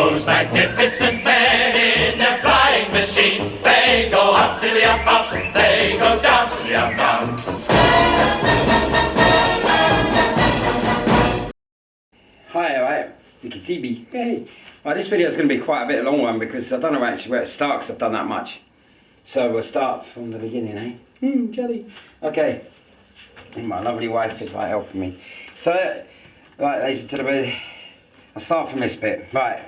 those magnificent men in their flying machines. They go up to the up, up, they go down to the up, down. Hi, alright, you can see me. Hey. Right, this video is going to be quite a bit long one because I don't know actually where it starts. I've done that much. So we'll start from the beginning, eh? Jelly. Okay. My lovely wife is like helping me. So, right, ladies and gentlemen, I'll start from this bit. Right.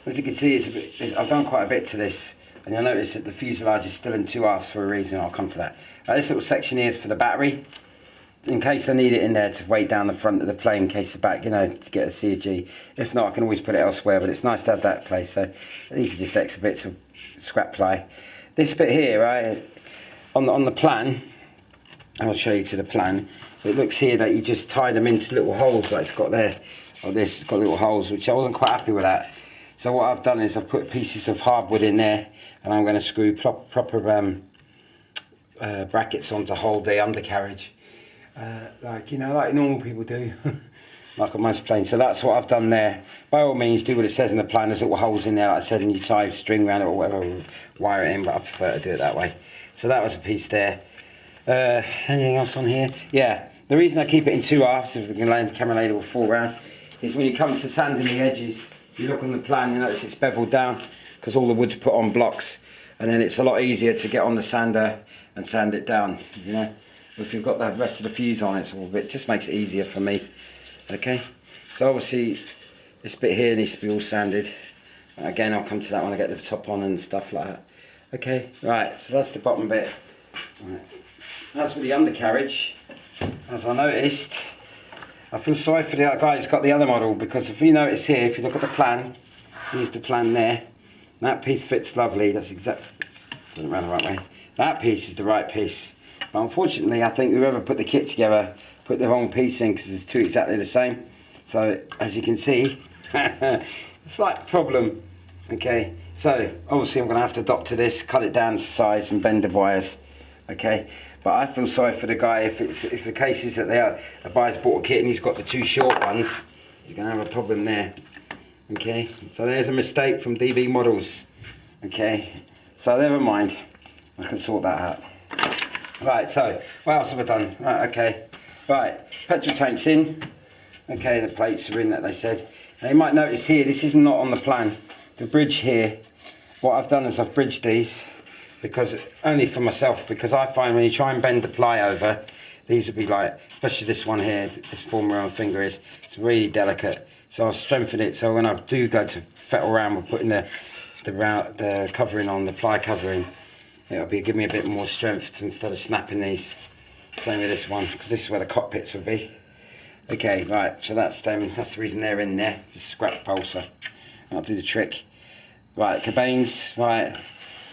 As you can see, I've done quite a bit to this. And you'll notice that the fuselage is still in two halves for a reason. I'll come to that. This little section here is for the battery. In case I need it in there to weight down the front of the plane, in case the back, you know, to get a CG. If not, I can always put it elsewhere, but it's nice to have that place. So these are just extra bits of scrap ply. This bit here, right, on the plan, I'll show you to the plan. It looks here that you just tie them into little holes like it's got there. Or this, it's got little holes, which I wasn't quite happy with that. So what I've done is I've put pieces of hardwood in there, and I'm going to screw proper brackets on to hold the undercarriage. Like, you know, like normal people do, like on most planes. So that's what I've done there. By all means, do what it says in the plan. There's little holes in there, like I said, and you tie string around it or whatever, wire it in, but I prefer to do it that way. So that was a piece there. Anything else on here? Yeah, the reason I keep it in two halves, if the camera lady will fall round, is when you come to sanding the edges, you look on the plan, you notice it's beveled down, because all the wood's put on blocks, and then it's a lot easier to get on the sander and sand it down, you know. If you've got the rest of the fuse on it, it just makes it easier for me. Okay, so obviously this bit here needs to be all sanded. Again, I'll come to that when I get the top on and stuff like that. Okay, right, so that's the bottom bit. Right. As for the undercarriage, as I noticed, I feel sorry for the guy who's got the other model, because if you notice here, if you look at the plan, here's the plan there. That piece fits lovely. That's exactly, doesn't run the right way. That piece is the right piece. But unfortunately, I think whoever put the kit together put the wrong piece in, because it's two exactly the same. So as you can see, slight problem. Okay, so obviously I'm going to have to adopt to this, cut it down to size and bend the wires. Okay, but I feel sorry for the guy if the case is that the buyer's bought a kit and he's got the two short ones, he's going to have a problem there. Okay, so there's a mistake from DB Models. Okay, so never mind, I can sort that out. Right, so what else have I done? Right, okay, right, petrol tank's in. Okay, the plates are in that they said. Now you might notice here, this is not on the plan. The bridge here, what I've done is I've bridged these, because only for myself, because I find when you try and bend the ply over, these would be like, especially this one here, this form around finger it's really delicate. So I've strengthened it, so when I do go to fettle around with putting the covering on, the ply covering, it'll give me a bit more strength instead of snapping these. Same with this one, because this is where the cockpits would be. Okay, right, so that's them. That's the reason they're in there. Just scrap pulser. I'll do the trick. Right, cabanes, right,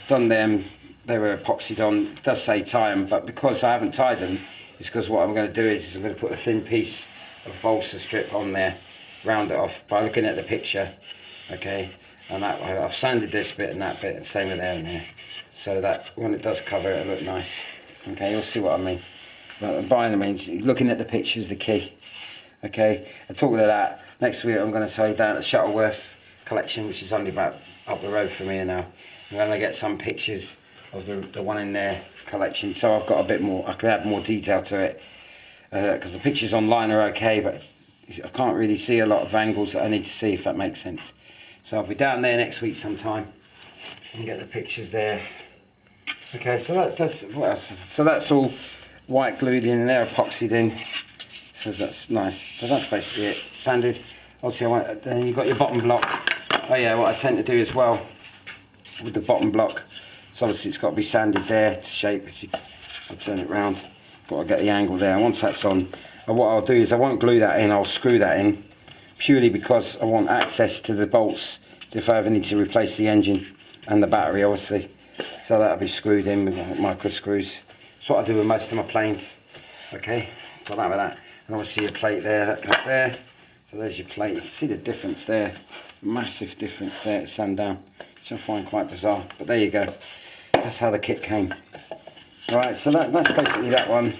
done them. They were epoxied on. It does say tie them, but because I haven't tied them, it's because what I'm going to do is I'm going to put a thin piece of balsa strip on there, round it off by looking at the picture. Okay, and that way I've sanded this bit and that bit, and same with there and there. So that when it does cover, it'll look nice. Okay, you'll see what I mean. But by any means, looking at the picture is the key. Okay, and talking of that, next week I'm going to take down at Shuttleworth collection, which is only about up the road from here now. I'm going to get some pictures of the one in their collection, so I've got a bit more, I can add more detail to it, because the pictures online are okay, but I can't really see a lot of angles that I need to see, if that makes sense. So I'll be down there next week sometime and get the pictures there. Okay, so that's what else? So that's all white glued in and they're epoxied in. So that's nice. So that's basically it. Sanded. Obviously, then you've got your bottom block. Oh yeah, what I tend to do as well with the bottom block. So obviously it's got to be sanded there to shape. I'll turn it round. But I'll get the angle there. And once that's on, what I'll do is I won't glue that in. I'll screw that in purely because I want access to the bolts if I ever need to replace the engine and the battery, obviously. So that'll be screwed in with micro screws. That's what I do with most of my planes. Okay, got that with that. And obviously your plate there, that comes there. So there's your plate. You can see the difference there. Massive difference there at sundown, which I find quite bizarre. But there you go. That's how the kit came. Right, so that's basically that one.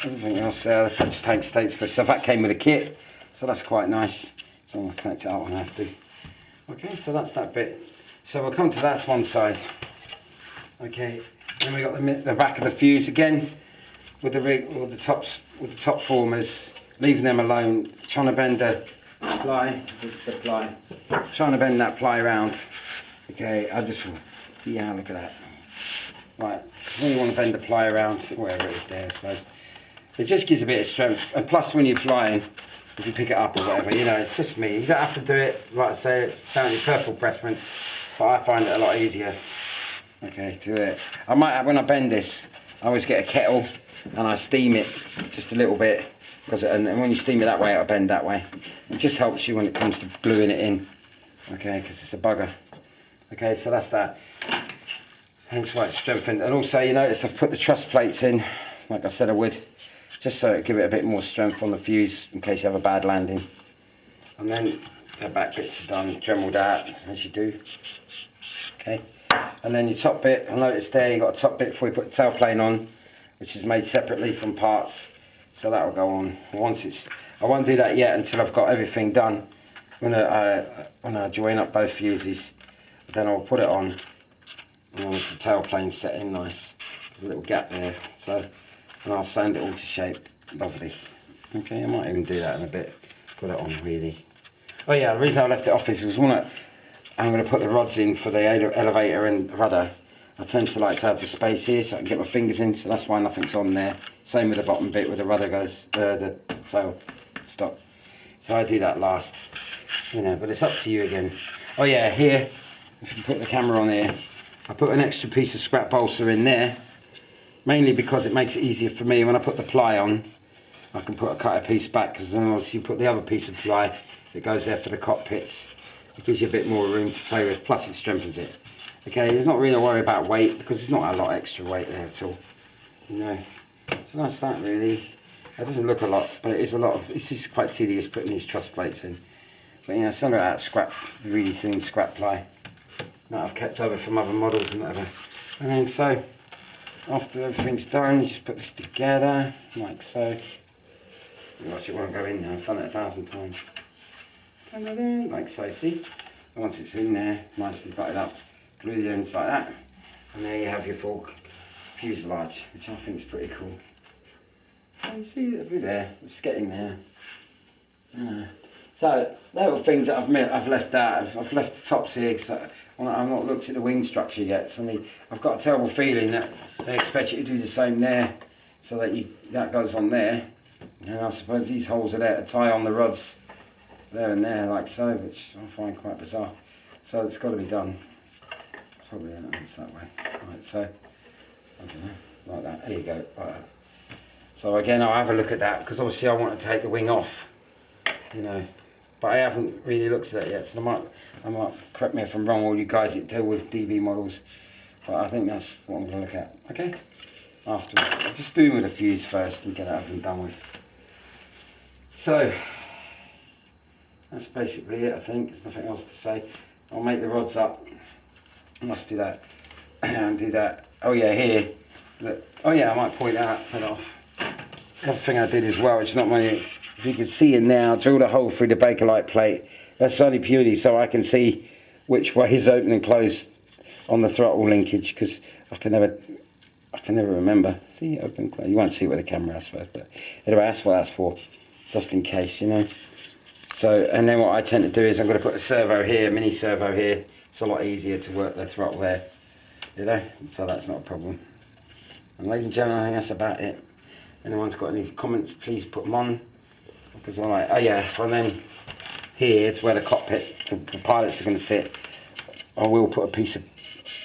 Everything else there, the petrol tank states, but so that came with a kit. So that's quite nice. So I'm going to connect it out when I have to. Okay, so that's that bit. So we'll come to that's one side. Okay, then we got the back of the fuse again with the top formers, leaving them alone, trying to bend the ply. This is the ply. Trying to bend that ply round. Okay, I just see how, look at that. Right, when you want to bend the ply around, wherever it is there, I suppose. It just gives a bit of strength, and plus when you're flying, if you pick it up or whatever, you know, it's just me. You don't have to do it, like I say, it's down to your personal preference, but I find it a lot easier. Okay, do it. I might have, when I bend this, I always get a kettle and I steam it just a little bit, and when you steam it that way, it'll bend that way. It just helps you when it comes to gluing it in, okay, because it's a bugger. Okay, so that's that. Hence why it's strengthened. And also, you notice I've put the truss plates in, like I said I would, just so it give it a bit more strength on the fuse in case you have a bad landing. And then the back bits are done, dremeled out as you do. Okay, and then your top bit, I noticed there you got a top bit before you put the tailplane on, which is made separately from parts. So that will go on. Once it's, I won't do that yet until I've got everything done. When I join up both fuses, then I'll put it on. And once the tailplane's set in nice, there's a little gap there. So, and I'll sand it all to shape, lovely. Okay, I might even do that in a bit. Put it on really. Oh yeah, the reason I left it off is because I'm going to put the rods in for the elevator and rudder. I tend to like to have the space here so I can get my fingers in, so that's why nothing's on there. Same with the bottom bit where the rudder goes, the tail stop. So I do that last, you know, but it's up to you again. Oh yeah, here, if you put the camera on here, I put an extra piece of scrap balsa in there, mainly because it makes it easier for me. When I put the ply on, I can cut a piece back, because then obviously you put the other piece of ply that goes there for the cockpits. It gives you a bit more room to play with, plus it strengthens it. Okay, there's not really a worry about weight, because there's not a lot of extra weight there at all. You know, so that's that really. It doesn't look a lot, but it is a lot of, it's just quite tedious putting these truss plates in. But you know, some of that scrap, really thin scrap ply that I've kept over from other models and whatever. And then so, after everything's done, you just put this together, like so. Watch, it won't go in now, I've done it 1,000 times. Like so, see? And once it's in there, nicely butted up, glue the ends like that, and there you have your full fuselage, which I think is pretty cool. So you see, it'll be there, it's getting there. So, they're all things that I've left out. I've left the tops here, because I've not looked at the wing structure yet. So I've got a terrible feeling that they expect you to do the same there, so that goes on there. And I suppose these holes are there to tie on the rods there and there, like so, which I find quite bizarre. So it's got to be done. Probably it's that way. Right, so, I don't know, like that. There you go, like that. So again, I'll have a look at that, because obviously I want to take the wing off, you know. But I haven't really looked at that yet, so I might, correct me if I'm wrong, all you guys that deal with DB models. But I think that's what I'm going to look at, okay? Afterwards. I'll just do them with a fuse first and get it up and done with. So, that's basically it, I think. There's nothing else to say. I'll make the rods up. I must do that. And do that. Oh yeah, here. Look. Oh yeah, I might point out, turn it off. The other thing I did as well, which is not my... If you can see in there, I drilled a hole through the Bakelite plate. That's only purely so I can see which way is open and closed on the throttle linkage, because I can never remember. See, open, close. You won't see it with the camera, I suppose, but anyway, that's what that's for, just in case, you know. So, and then what I tend to do is I'm going to put a servo here, mini servo here. It's a lot easier to work the throttle there, you know. So that's not a problem. And ladies and gentlemen, I think that's about it. Anyone's got any comments, please put them on. Because I'm like, oh yeah, well then here is where the cockpit, the pilots are going to sit. I will put a piece of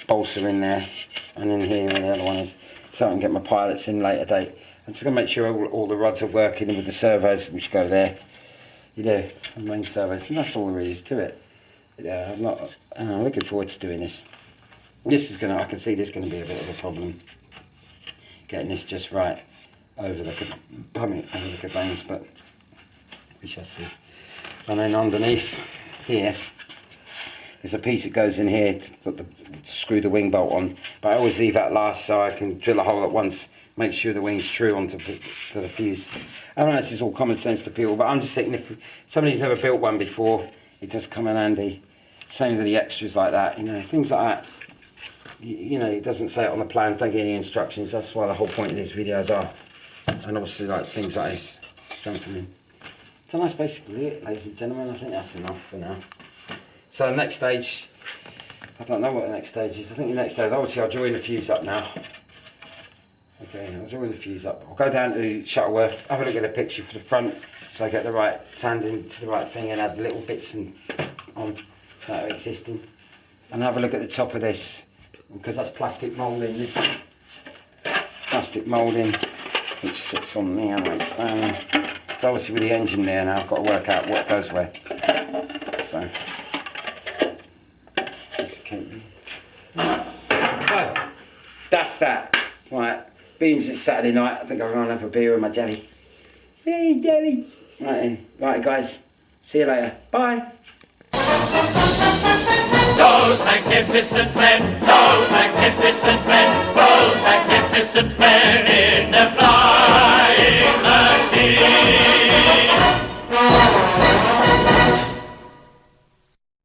balsa in there, and in here where the other one is, so I can get my pilots in later date. I'm just going to make sure all the rods are working with the servos which go there. You know, the main servos, and that's all there is to it. Yeah, I'm looking forward to doing this. I can see this is going to be a bit of a problem. Getting this just right over the cabanes, but we shall see. And then underneath here, there's a piece that goes in here to screw the wing bolt on. But I always leave that last so I can drill a hole at once, make sure the wing's true onto the fuse. I don't know, this is all common sense to people, but I'm just thinking if somebody's never built one before, it does come in handy. Same with the extras like that, you know, things like that. You know, it doesn't say it on the plans, don't get any instructions. That's why the whole point of these videos are. And obviously, like things like this, strengthening. So that's basically it, ladies and gentlemen. I think that's enough for now. So the next stage, I don't know what the next stage is. I think the next stage, obviously I'll join the fuse up now. Okay, I'll join the fuse up. I'll go down to Shuttleworth, have a look at the picture for the front, so I get the right sanding to the right thing and add little bits on that are existing. And have a look at the top of this, because that's plastic moulding. This plastic moulding, which sits on there like so. So obviously with the engine there now, I've got to work out what goes where. So, that's that. Right, being it's Saturday night, I think I'll go and have a beer with my jelly. Hey, jelly. Right then, right guys, see you later. Bye. Those magnificent men, those magnificent men, those magnificent men in the fly.